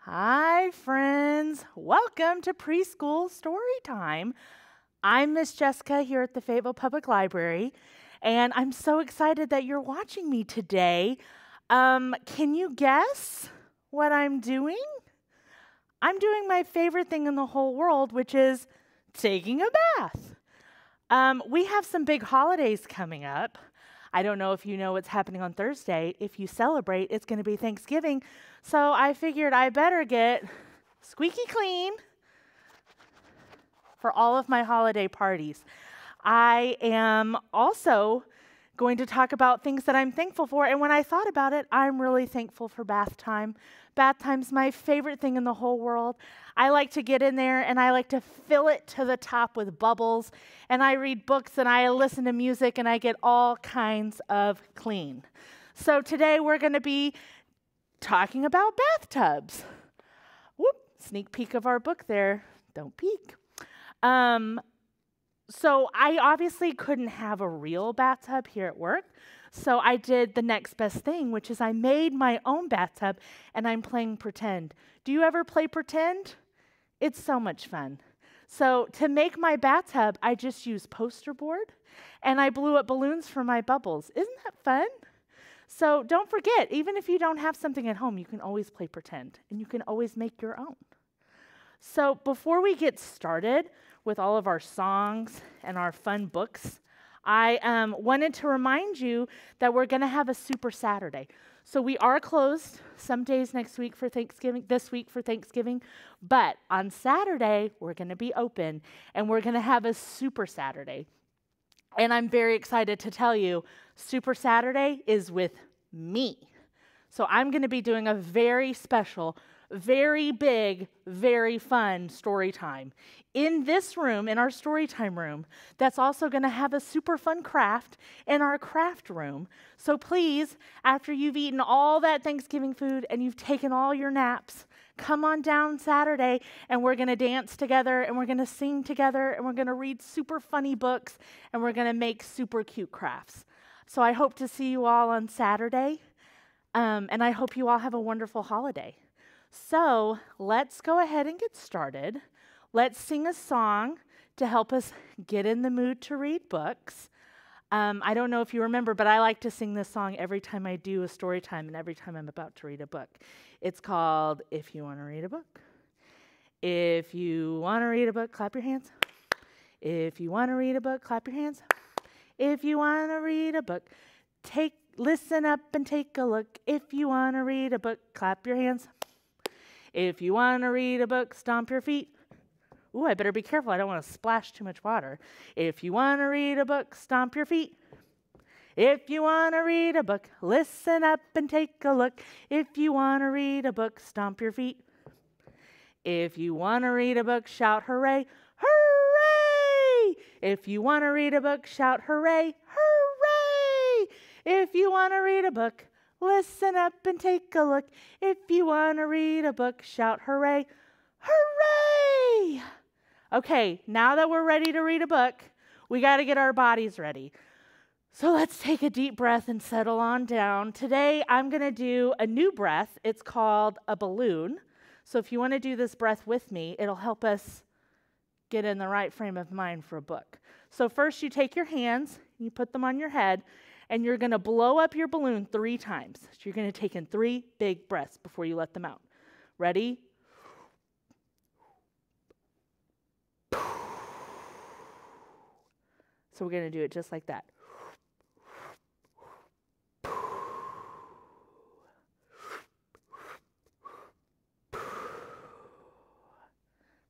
Hi, friends. Welcome to Preschool Storytime. I'm Miss Jessica here at the Fayetteville Public Library, and I'm so excited that you're watching me today. Can you guess what I'm doing? I'm doing my favorite thing in the whole world, which is taking a bath. We have some big holidays coming up. I don't know if you know what's happening on Thursday. If you celebrate, it's going to be Thanksgiving. So I figured I better get squeaky clean for all of my holiday parties. I am also going to talk about things that I'm thankful for. And when I thought about it, I'm really thankful for bath time. Bath time's my favorite thing in the whole world. I like to get in there and I like to fill it to the top with bubbles. And I read books and I listen to music and I get all kinds of clean. So today we're going to be talking about bathtubs. Whoop, sneak peek of our book there. Don't peek. So I obviously couldn't have a real bathtub here at work. So I did the next best thing, which is I made my own bathtub and I'm playing pretend. Do you ever play pretend? It's so much fun. So to make my bathtub, I just used poster board and I blew up balloons for my bubbles. Isn't that fun? So don't forget, even if you don't have something at home, you can always play pretend and you can always make your own. So before we get started with all of our songs and our fun books, I wanted to remind you that we're going to have a Super Saturday. So we are closed some days next week for Thanksgiving, this week for Thanksgiving, but on Saturday, we're going to be open and we're going to have a Super Saturday. And I'm very excited to tell you, Super Saturday is with me. So I'm going to be doing a very special, very big, very fun story time in this room, in our story time room, that's also going to have a super fun craft in our craft room. So please, after you've eaten all that Thanksgiving food and you've taken all your naps, come on down Saturday and we're going to dance together and we're going to sing together and we're going to read super funny books and we're going to make super cute crafts. So I hope to see you all on Saturday, and I hope you all have a wonderful holiday. So let's go ahead and get started. Let's sing a song to help us get in the mood to read books. I don't know if you remember, but I like to sing this song every time I do a story time and every time I'm about to read a book. It's called If You Want to Read a Book. If you want to read a book, clap your hands. If you want to read a book, clap your hands. If you want to read a book, listen up and take a look. If you want to read a book, clap your hands. If you want to read a book, stomp your feet. Ooh, I better be careful. I don't want to splash too much water. If you want to read a book, stomp your feet. If you want to read a book, listen up and take a look. If you want to read a book, stomp your feet. If you want to read a book, shout hooray, hooray! If you want to read a book, shout hooray, hooray! If you want to read a book, listen up and take a look. If you want to read a book, shout hooray, hooray! Okay, now that we're ready to read a book, we got to get our bodies ready. So let's take a deep breath and settle on down. Today, I'm going to do a new breath. It's called a balloon. So if you want to do this breath with me, it'll help us get in the right frame of mind for a book. So first, you take your hands, you put them on your head, and you're going to blow up your balloon 3 times. So you're going to take in 3 big breaths before you let them out. Ready? So we're going to do it just like that.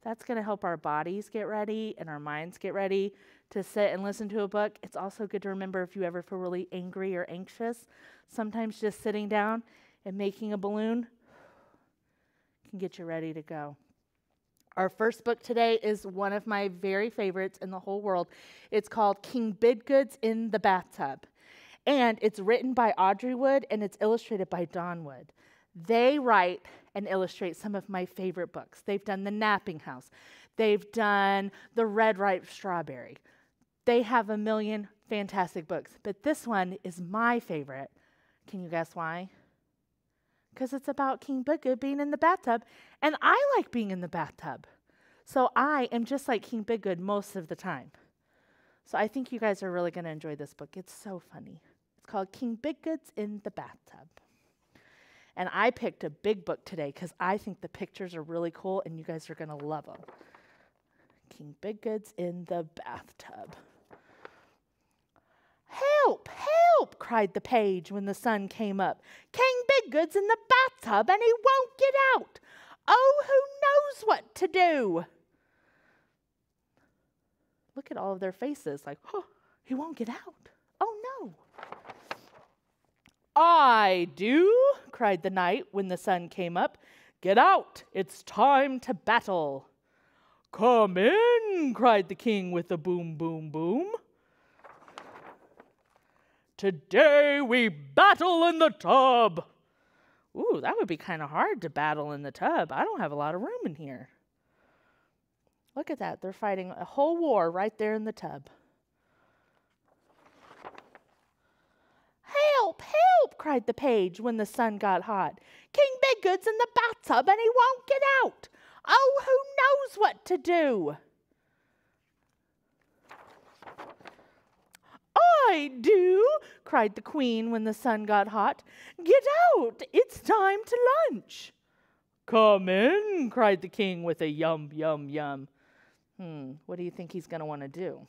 That's going to help our bodies get ready and our minds get ready to sit and listen to a book. It's also good to remember if you ever feel really angry or anxious, sometimes just sitting down and making a balloon can get you ready to go. Our first book today is one of my very favorites in the whole world. It's called King Bidgood's in the Bathtub. And it's written by Audrey Wood and it's illustrated by Don Wood. They write and illustrate some of my favorite books. They've done The Napping House. They've done The Red Ripe Strawberry. They have a million fantastic books, but this one is my favorite. Can you guess why? because it's about King Biggood being in the bathtub, and I like being in the bathtub. So I am just like King Biggood most of the time. So I think you guys are really going to enjoy this book. It's so funny. It's called King Biggood's in the Bathtub. And I picked a big book today because I think the pictures are really cool and you guys are going to love them. King Biggood's in the bathtub. "Help, help," cried the page when the sun came up. "King Biggood's in the bathtub and he won't get out. Oh, who knows what to do?" Look at all of their faces like, "Oh, he won't get out. Oh, no." "I do," cried the knight when the sun came up. "Get out. It's time to battle." "Come in," cried the king with a boom, boom, boom. "Today we battle in the tub." Ooh, that would be kind of hard to battle in the tub. I don't have a lot of room in here. Look at that. They're fighting a whole war right there in the tub. "Help, help," cried the page when the sun got hot. "King Biggood's in the bathtub and he won't get out. Oh, who knows what to do?" "I do," cried the queen when the sun got hot. "Get out. It's time to lunch." "Come in," cried the king with a yum, yum, yum. What do you think he's going to want to do?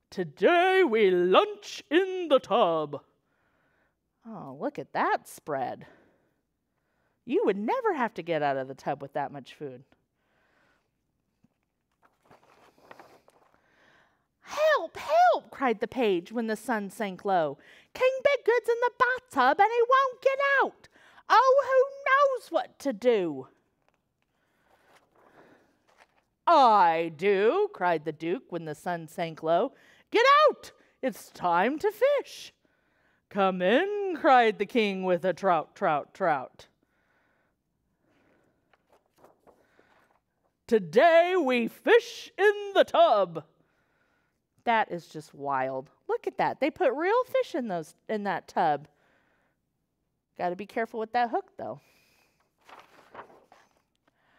"Today we lunch in the tub." Oh, look at that spread. You would never have to get out of the tub with that much food. "Help, help," cried the page when the sun sank low. "King Biggood's in the bathtub and he won't get out. Oh, who knows what to do?" "I do," cried the duke when the sun sank low. "Get out. It's time to fish." "Come in," cried the king with a trout, trout, trout. "Today we fish in the tub." That is just wild. Look at that. They put real fish in that tub. Got to be careful with that hook, though.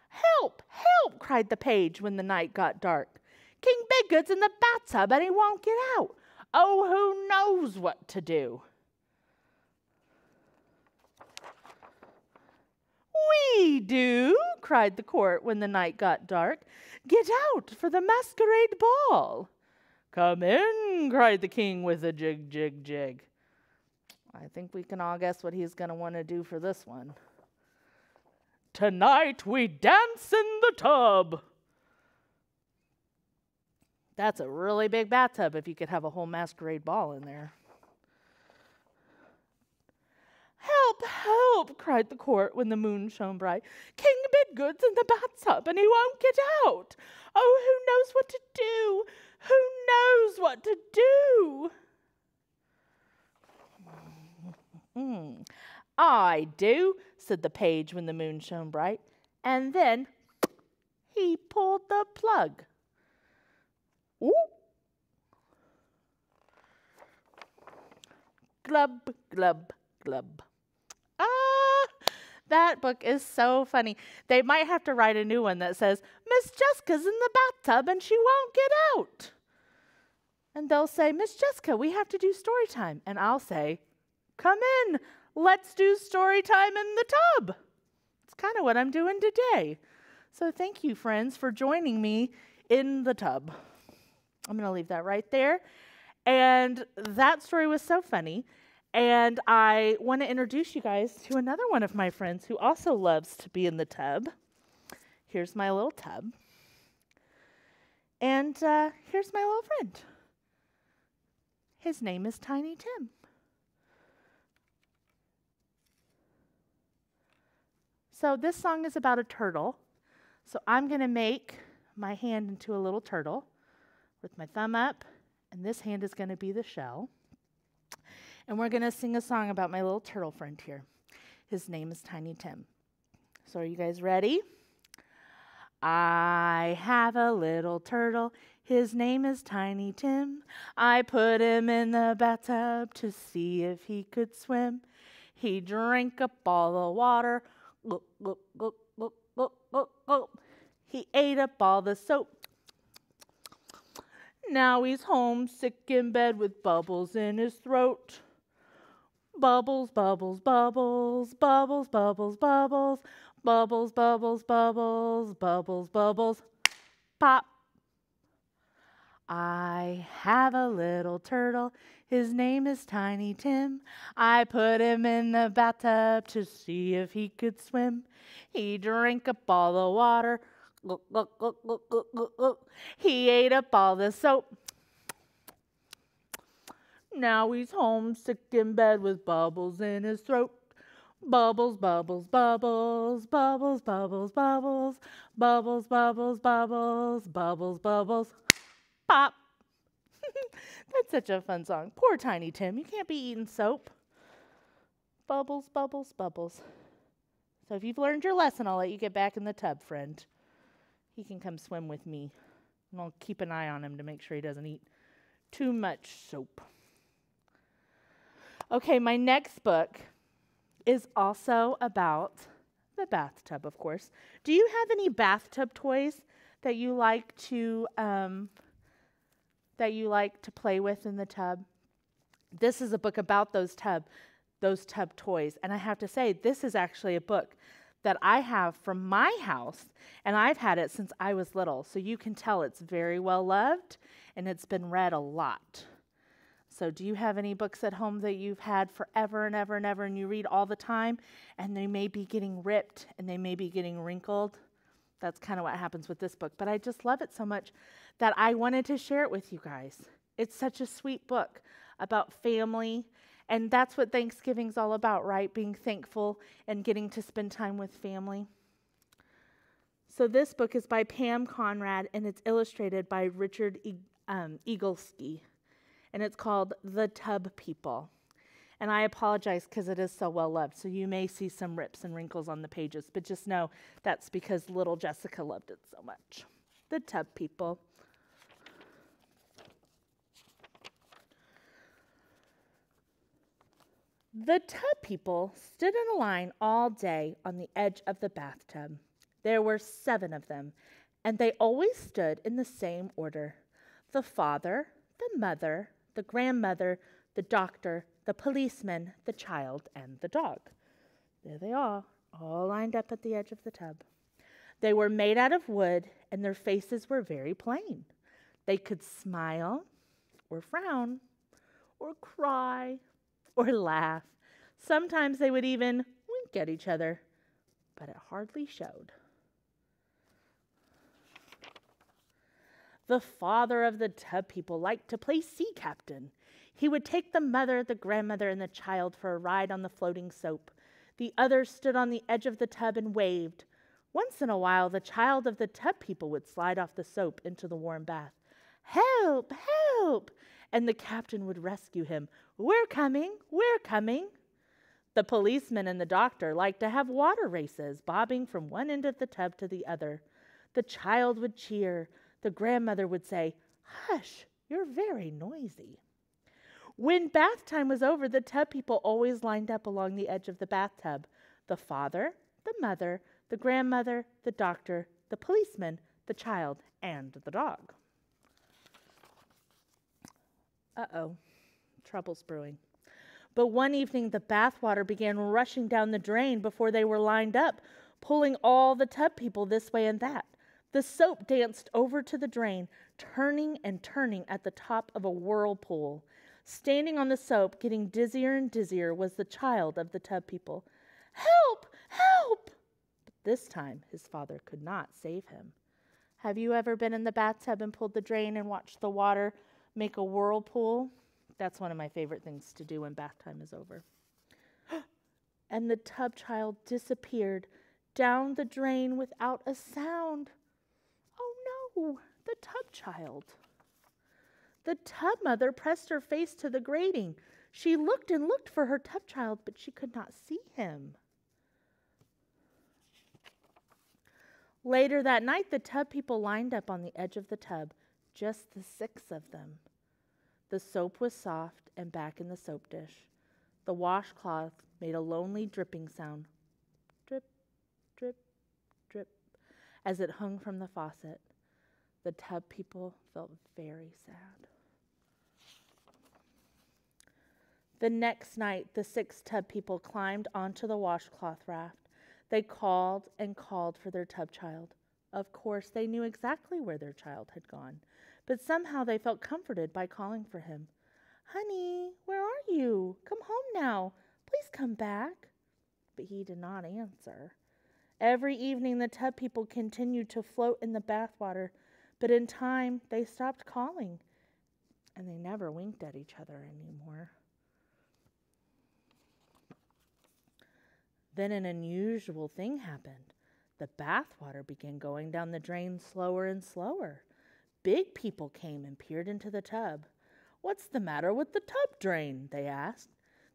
"Help, help," cried the page when the night got dark. "King Biggood's in the bathtub and he won't get out. Oh, who knows what to do?" "We do," cried the court when the night got dark. "Get out for the masquerade ball." "Come in," cried the king with a jig, jig, jig. I think we can all guess what he's going to want to do for this one. "Tonight we dance in the tub." That's a really big bathtub if you could have a whole masquerade ball in there. "Help, help," cried the court when the moon shone bright. "King Biggood's in the bathtub and he won't get out. Oh, who knows what to do? Who knows what to do?" "I do," said the page when the moon shone bright. And then he pulled the plug. Ooh. Glub, glub, glub. That book is so funny. They might have to write a new one that says, "Miss Jessica's in the bathtub and she won't get out." And they'll say, "Miss Jessica, we have to do story time." And I'll say, "Come in, let's do story time in the tub." It's kind of what I'm doing today. So thank you, friends, for joining me in the tub. I'm going to leave that right there. And that story was so funny. And I want to introduce you guys to another one of my friends who also loves to be in the tub. Here's my little tub. And here's my little friend. His name is Tiny Tim. So this song is about a turtle. So I'm going to make my hand into a little turtle with my thumb up. And this hand is going to be the shell. And we're going to sing a song about my little turtle friend here. His name is Tiny Tim. So are you guys ready? I have a little turtle. His name is Tiny Tim. I put him in the bathtub to see if he could swim. He drank up all the water. Gulp, gulp, gulp, gulp, gulp, gulp, gulp. He ate up all the soap. Now he's home, sick in bed with bubbles in his throat. Bubbles, bubbles, bubbles, bubbles, bubbles, bubbles, bubbles, bubbles, bubbles, bubbles, bubbles, pop. I have a little turtle, his name is Tiny Tim. I put him in the bathtub to see if he could swim. He drank up all the water. Gulp, gulp, gulp, gulp, gulp, gulp, gulp. He ate up all the soap. Now he's home, sick in bed with bubbles in his throat. Bubbles, bubbles, bubbles, bubbles, bubbles, bubbles, bubbles, bubbles, bubbles, bubbles, bubbles, pop. That's such a fun song. Poor Tiny Tim, you can't be eating soap. Bubbles, bubbles, bubbles. So if you've learned your lesson, I'll let you get back in the tub, friend. He can come swim with me. And I'll keep an eye on him to make sure he doesn't eat too much soap. Okay, my next book is also about the bathtub, of course. Do you have any bathtub toys that you like to play with in the tub? This is a book about those tub toys, and I have to say, this is actually a book that I have from my house, and I've had it since I was little, so you can tell it's very well loved, and it's been read a lot. So do you have any books at home that you've had forever and ever and ever, and you read all the time, and they may be getting ripped, and they may be getting wrinkled? That's kind of what happens with this book, but I just love it so much that I wanted to share it with you guys. It's such a sweet book about family, and that's what Thanksgiving's all about, right? Being thankful and getting to spend time with family. So this book is by Pam Conrad, and it's illustrated by Richard Eaglesky, and it's called The Tub People. And I apologize because it is so well loved, so you may see some rips and wrinkles on the pages, but just know that's because little Jessica loved it so much. The Tub People. The tub people stood in a line all day on the edge of the bathtub. There were 7 of them, and they always stood in the same order. The father, the mother, the grandmother, the doctor, the policeman, the child, and the dog. There they are, all lined up at the edge of the tub. They were made out of wood, and their faces were very plain. They could smile, or frown, or cry, or laugh. Sometimes they would even wink at each other, but it hardly showed. The father of the tub people liked to play sea captain. He would take the mother, the grandmother, and the child for a ride on the floating soap. The others stood on the edge of the tub and waved. Once in a while, the child of the tub people would slide off the soap into the warm bath. "Help! Help!" And the captain would rescue him. "We're coming! We're coming!" The policeman and the doctor liked to have water races, bobbing from one end of the tub to the other. The child would cheer. The grandmother would say, "Hush, you're very noisy." When bath time was over, the tub people always lined up along the edge of the bathtub. The father, the mother, the grandmother, the doctor, the policeman, the child, and the dog. Uh-oh, trouble's brewing. But one evening, the bathwater began rushing down the drain before they were lined up, pulling all the tub people this way and that. The soap danced over to the drain, turning and turning at the top of a whirlpool. Standing on the soap, getting dizzier and dizzier, was the child of the tub people. "Help! Help!" But this time, his father could not save him. Have you ever been in the bathtub and pulled the drain and watched the water make a whirlpool? That's one of my favorite things to do when bath time is over. And the tub child disappeared down the drain without a sound. Oh no, the tub child. The tub mother pressed her face to the grating. She looked and looked for her tub child, but she could not see him. Later that night, the tub people lined up on the edge of the tub, just the 6 of them. The soap was soft and back in the soap dish. The washcloth made a lonely dripping sound. Drip, drip, drip, as it hung from the faucet. The tub people felt very sad. The next night, the 6 tub people climbed onto the washcloth raft. They called and called for their tub child. Of course, they knew exactly where their child had gone, but somehow they felt comforted by calling for him. "Honey, where are you? Come home now. Please come back." But he did not answer. Every evening, the tub people continued to float in the bathwater, but in time, they stopped calling, and they never winked at each other anymore. Then an unusual thing happened. The bathwater began going down the drain slower and slower. Big people came and peered into the tub. "What's the matter with the tub drain?" they asked.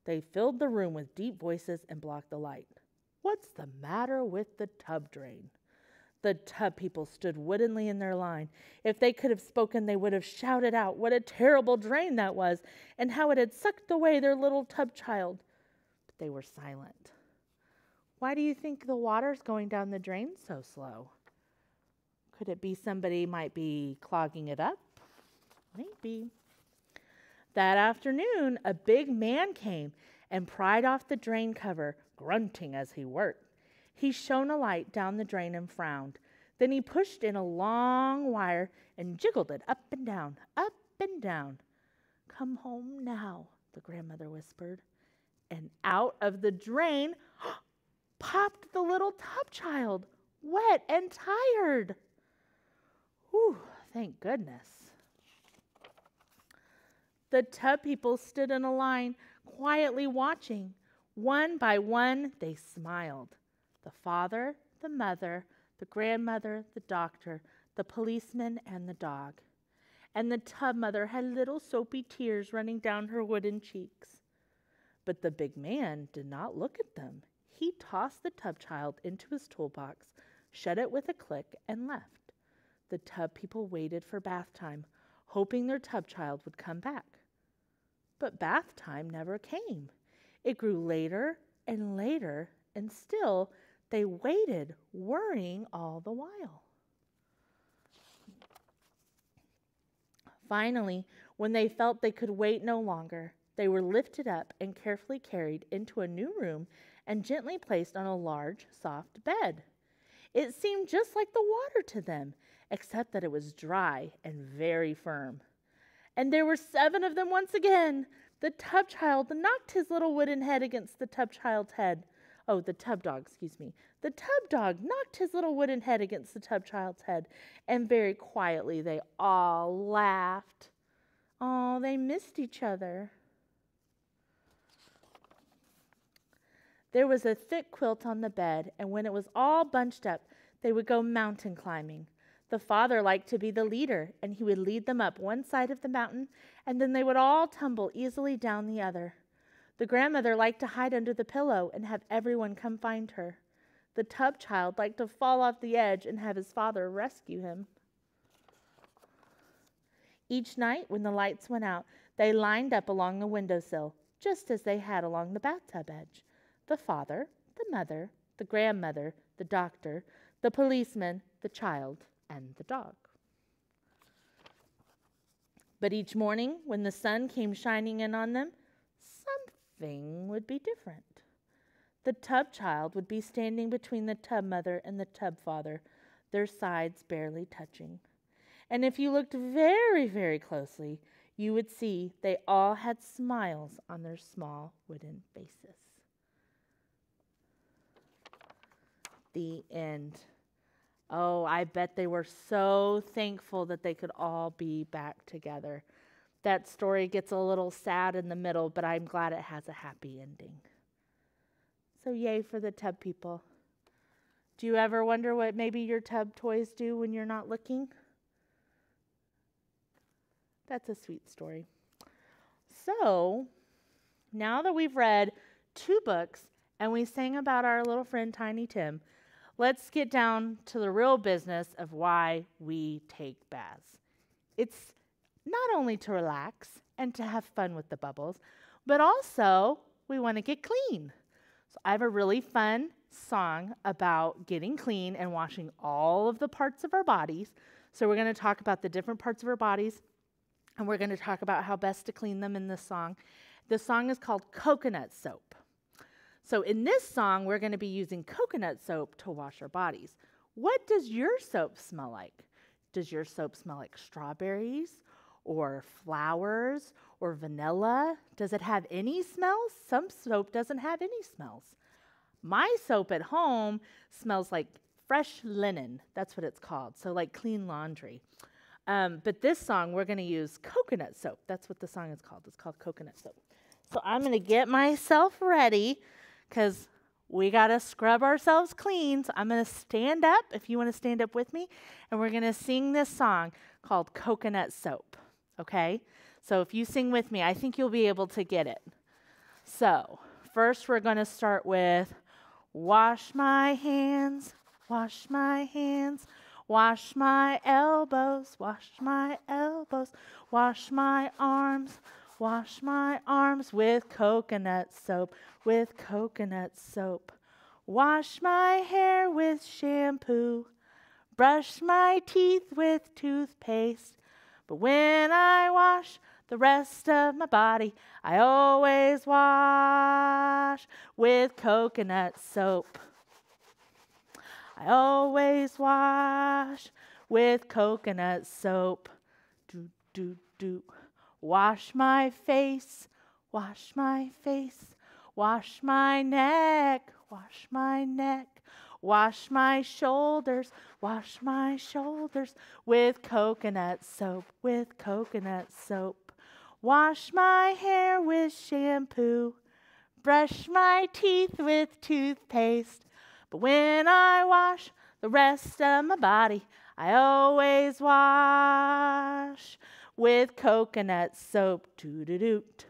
They filled the room with deep voices and blocked the light. "What's the matter with the tub drain?" The tub people stood woodenly in their line. If they could have spoken, they would have shouted out what a terrible drain that was and how it had sucked away their little tub child. But they were silent. "Why do you think the water's going down the drain so slow?" Could it be somebody might be clogging it up? Maybe. That afternoon, a big man came and pried off the drain cover, grunting as he worked. He shone a light down the drain and frowned. Then he pushed in a long wire and jiggled it up and down, up and down. "Come home now," the grandmother whispered. And out of the drain popped the little tub child, wet and tired. Whew, thank goodness. The tub people stood in a line, quietly watching. One by one, they smiled. The father, the mother, the grandmother, the doctor, the policeman, and the dog. And the tub mother had little soapy tears running down her wooden cheeks. But the big man did not look at them. He tossed the tub child into his toolbox, shut it with a click, and left. The tub people waited for bath time, hoping their tub child would come back. But bath time never came. It grew later and later, and still they waited, worrying all the while. Finally, when they felt they could wait no longer, they were lifted up and carefully carried into a new room and gently placed on a large, soft bed. It seemed just like the water to them, except that it was dry and very firm. And there were 7 of them once again. The tub child knocked his little wooden head against the tub child's head. Oh, the tub dog, excuse me. The tub dog knocked his little wooden head against the tub child's head, and very quietly they all laughed. Oh, they missed each other. There was a thick quilt on the bed, and when it was all bunched up, they would go mountain climbing. The father liked to be the leader, and he would lead them up one side of the mountain, and then they would all tumble easily down the other. The grandmother liked to hide under the pillow and have everyone come find her. The tub child liked to fall off the edge and have his father rescue him. Each night, when the lights went out, they lined up along the windowsill, just as they had along the bathtub edge. The father, the mother, the grandmother, the doctor, the policeman, the child, and the dog. But each morning, when the sun came shining in on them, something would be different. The tub child would be standing between the tub mother and the tub father, their sides barely touching. And if you looked very, very closely, you would see they all had smiles on their small wooden faces. The end. Oh, I bet they were so thankful that they could all be back together. That story gets a little sad in the middle, but I'm glad it has a happy ending. So yay for the tub people. Do you ever wonder what maybe your tub toys do when you're not looking? That's a sweet story. So, now that we've read 2 books and we sang about our little friend Tiny Tim, let's get down to the real business of why we take baths. It's not only to relax and to have fun with the bubbles, but also we want to get clean. So I have a really fun song about getting clean and washing all of the parts of our bodies. So we're going to talk about the different parts of our bodies, and we're going to talk about how best to clean them in this song. The song is called Coconut Soap. So in this song, we're going to be using coconut soap to wash our bodies. What does your soap smell like? Does your soap smell like strawberries or flowers or vanilla? Does it have any smells? Some soap doesn't have any smells. My soap at home smells like fresh linen. That's what it's called. So like clean laundry. But this song, we're going to use coconut soap. That's what the song is called. It's called Coconut Soap. So I'm going to get myself ready because we got to scrub ourselves clean. So I'm going to stand up, if you want to stand up with me, and we're going to sing this song called Coconut Soap, okay? So if you sing with me, I think you'll be able to get it. So first we're going to start with wash my hands, wash my hands, wash my elbows, wash my elbows, wash my arms with coconut soap, with coconut soap. Wash my hair with shampoo, brush my teeth with toothpaste. But when I wash the rest of my body, I always wash with coconut soap. I always wash with coconut soap. Do, do, do. Wash my face, wash my face. Wash my neck, wash my neck. Wash my shoulders with coconut soap, with coconut soap. Wash my hair with shampoo, brush my teeth with toothpaste. But when I wash the rest of my body, I always wash with coconut soap. Doo-doo-doot.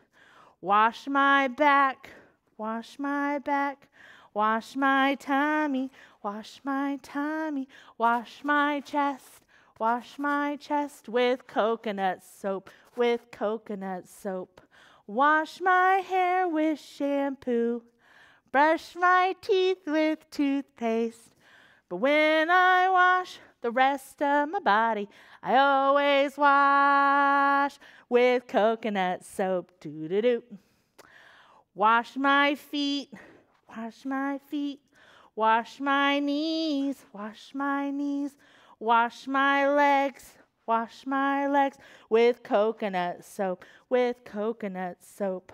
Wash my back, wash my back. Wash my tummy, wash my tummy. Wash my chest with coconut soap, with coconut soap. Wash my hair with shampoo, brush my teeth with toothpaste. But when I wash the rest of my body, I always wash with coconut soap. Doo-doo-doo. Wash my feet, wash my feet. Wash my knees, wash my knees. Wash my legs with coconut soap, with coconut soap.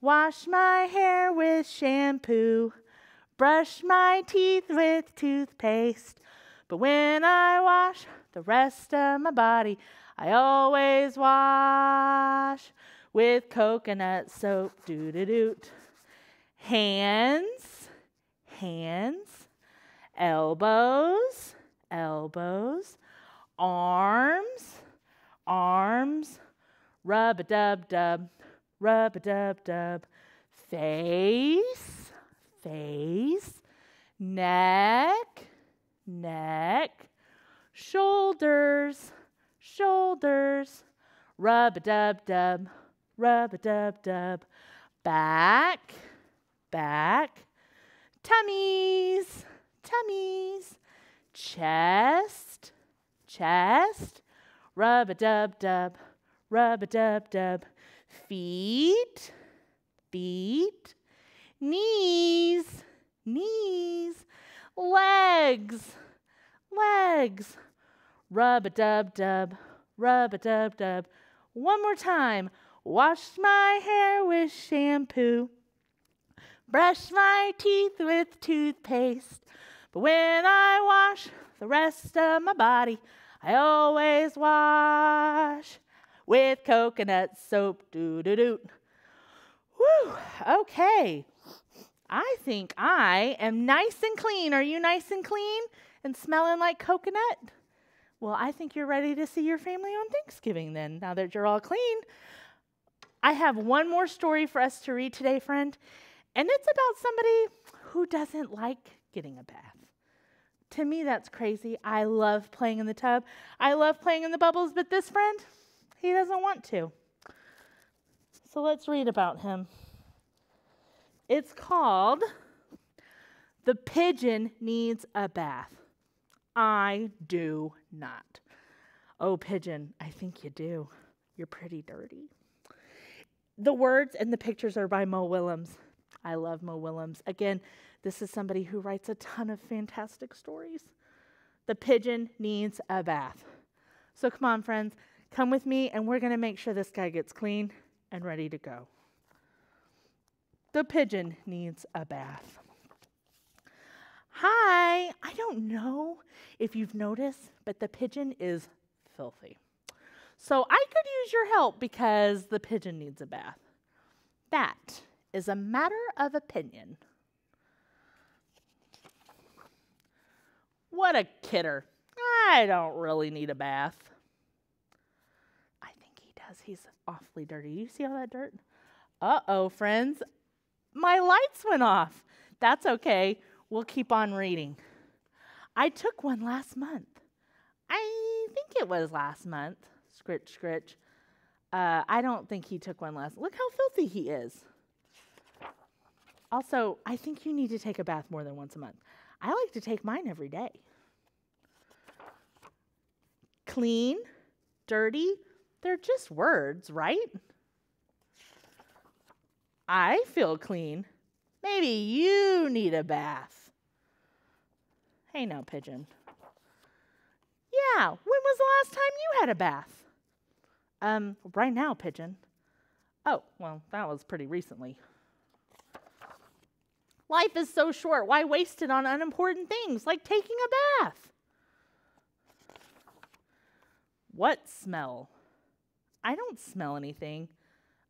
Wash my hair with shampoo, brush my teeth with toothpaste. But when I wash the rest of my body, I always wash with coconut soap. Doo-doo-doot. Hands, hands. Elbows, elbows. Arms, arms. Rub-a-dub-dub, rub-a-dub-dub. Face, face. Neck, neck. Shoulders, shoulders. Rub-a-dub-dub, rub-a-dub-dub. Back, back. Tummies, tummies. Chest, chest. Rub-a-dub-dub, rub-a-dub-dub. Feet, feet. Knees, knees. Legs, legs. Rub-a-dub-dub, rub-a-dub-dub. One more time. Wash my hair with shampoo, brush my teeth with toothpaste. But when I wash the rest of my body, I always wash with coconut soap. Doo-doo-doot. Whew, okay. I think I am nice and clean. Are you nice and clean and smelling like coconut? Well, I think you're ready to see your family on Thanksgiving then, now that you're all clean. I have one more story for us to read today, friend, and it's about somebody who doesn't like getting a bath. To me, that's crazy. I love playing in the tub. I love playing in the bubbles, but this friend, he doesn't want to. So let's read about him. It's called The pigeon needs a bath. I do not. Oh, pigeon, I think you do. You're pretty dirty. The words and the pictures are by Mo Willems. I love Mo Willems. Again, this is somebody who writes a ton of fantastic stories. The pigeon needs a bath. So come on, friends, come with me, and we're going to make sure this guy gets clean and ready to go. The pigeon needs a bath. Hi, I don't know if you've noticed, but the pigeon is filthy. So I could use your help because the pigeon needs a bath. That is a matter of opinion. What a kidder. I don't really need a bath. I think he does. He's awfully dirty. You see all that dirt? Uh-oh, friends. My lights went off. That's okay. We'll keep on reading. I took one last month. I think it was last month. Scritch, scritch. I don't think he took one last. Look how filthy he is. Also, I think you need to take a bath more than once a month. I like to take mine every day. Clean, dirty, they're just words, right? I feel clean. Maybe you need a bath. Hey now, pigeon. Yeah, when was the last time you had a bath? Right now, pigeon. Oh, well, that was pretty recently. Life is so short. Why waste it on unimportant things like taking a bath? What smell? I don't smell anything.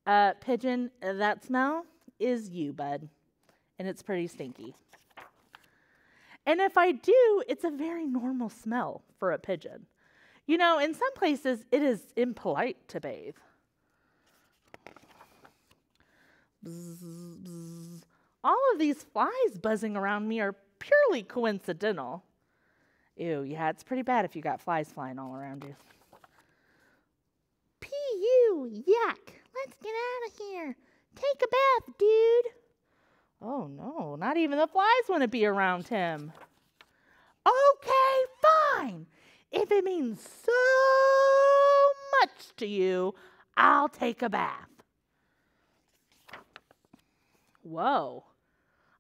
Pigeon, that smell is you, bud. And it's pretty stinky. And if I do, it's a very normal smell for a pigeon. You know, in some places, it is impolite to bathe. Bzz, bzz. All of these flies buzzing around me are purely coincidental. Ew, yeah, it's pretty bad if you got flies flying all around you. P.U., yuck. Let's get out of here. Take a bath, dude. Oh, no, not even the flies want to be around him. Okay, fine. If it means so much to you, I'll take a bath. Whoa,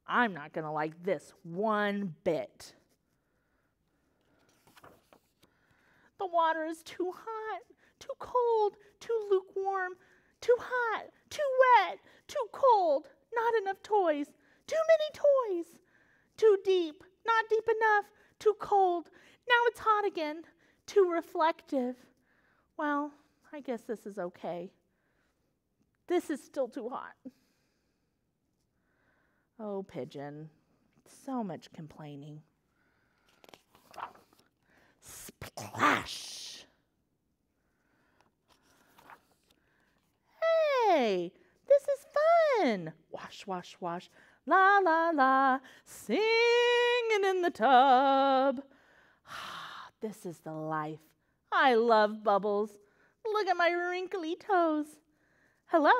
I'm not going to like this one bit. The water is too hot, too cold, too lukewarm, too hot, too wet, too cold, not enough toys, too many toys, too deep, not deep enough, too cold, now it's hot again, too reflective. Well, I guess this is okay. This is still too hot. Oh, pigeon, so much complaining. Splash! Hey, this is fun. Wash, wash, wash. La, la, la. Singing in the tub. This is the life. I love bubbles. Look at my wrinkly toes. Hello.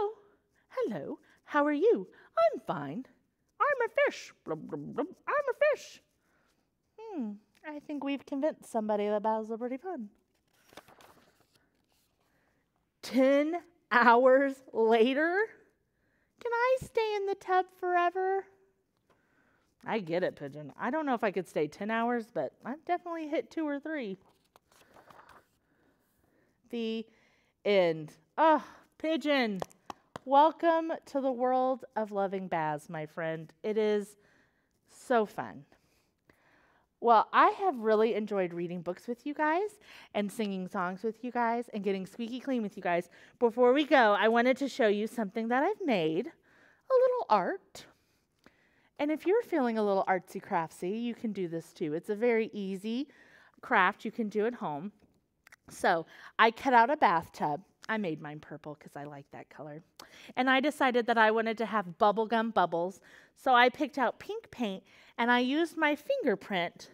Hello. How are you? I'm fine. I'm a fish. Blub, blub, blub. I'm a fish. I think we've convinced somebody that baths are pretty fun. 10 hours later? Can I stay in the tub forever? I get it, Pigeon. I don't know if I could stay 10 hours, but I've definitely hit 2 or 3. The end. Oh, Pigeon, welcome to the world of loving baths, my friend. It is so fun. Well, I have really enjoyed reading books with you guys and singing songs with you guys and getting squeaky clean with you guys. Before we go, I wanted to show you something that I've made, a little art. And if you're feeling a little artsy craftsy, you can do this too. It's a very easy craft you can do at home. So I cut out a bathtub. I made mine purple because I like that color. And I decided that I wanted to have bubblegum bubbles. So I picked out pink paint and I used my fingerprint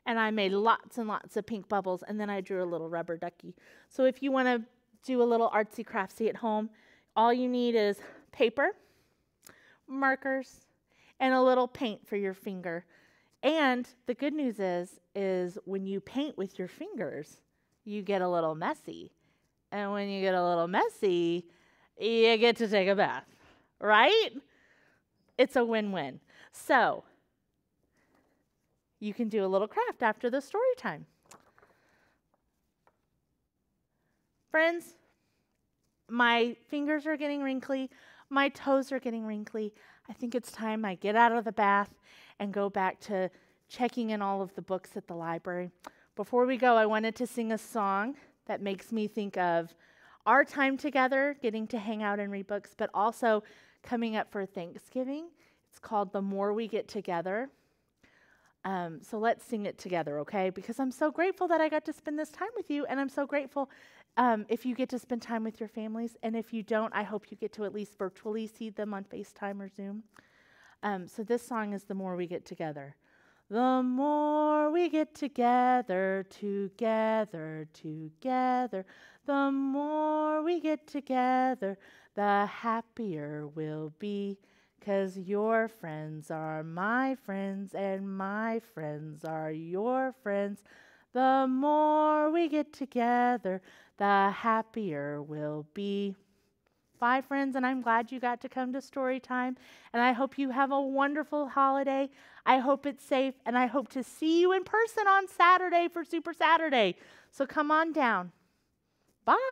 and I made lots and lots of pink bubbles, and then I drew a little rubber ducky. So if you want to do a little artsy craftsy at home, all you need is paper, markers, and a little paint for your finger. And the good news is when you paint with your fingers, you get a little messy. And when you get a little messy, you get to take a bath, right? It's a win-win. So you can do a little craft after the story time. Friends, my fingers are getting wrinkly. My toes are getting wrinkly. I think it's time I get out of the bath and go back to checking in all of the books at the library. Before we go, I wanted to sing a song that makes me think of our time together, getting to hang out and read books, but also coming up for Thanksgiving. It's called The More We Get Together. So let's sing it together, okay? Because I'm so grateful that I got to spend this time with you, and I'm so grateful if you get to spend time with your families. And if you don't, I hope you get to at least virtually see them on FaceTime or Zoom. So this song is The More We Get Together. The more we get together, together, together, the more we get together, the happier we'll be. 'Cause your friends are my friends, and my friends are your friends. The more we get together, the happier we'll be. Bye, friends, and I'm glad you got to come to Storytime, and I hope you have a wonderful holiday. I hope it's safe, and I hope to see you in person on Saturday for Super Saturday. So come on down. Bye.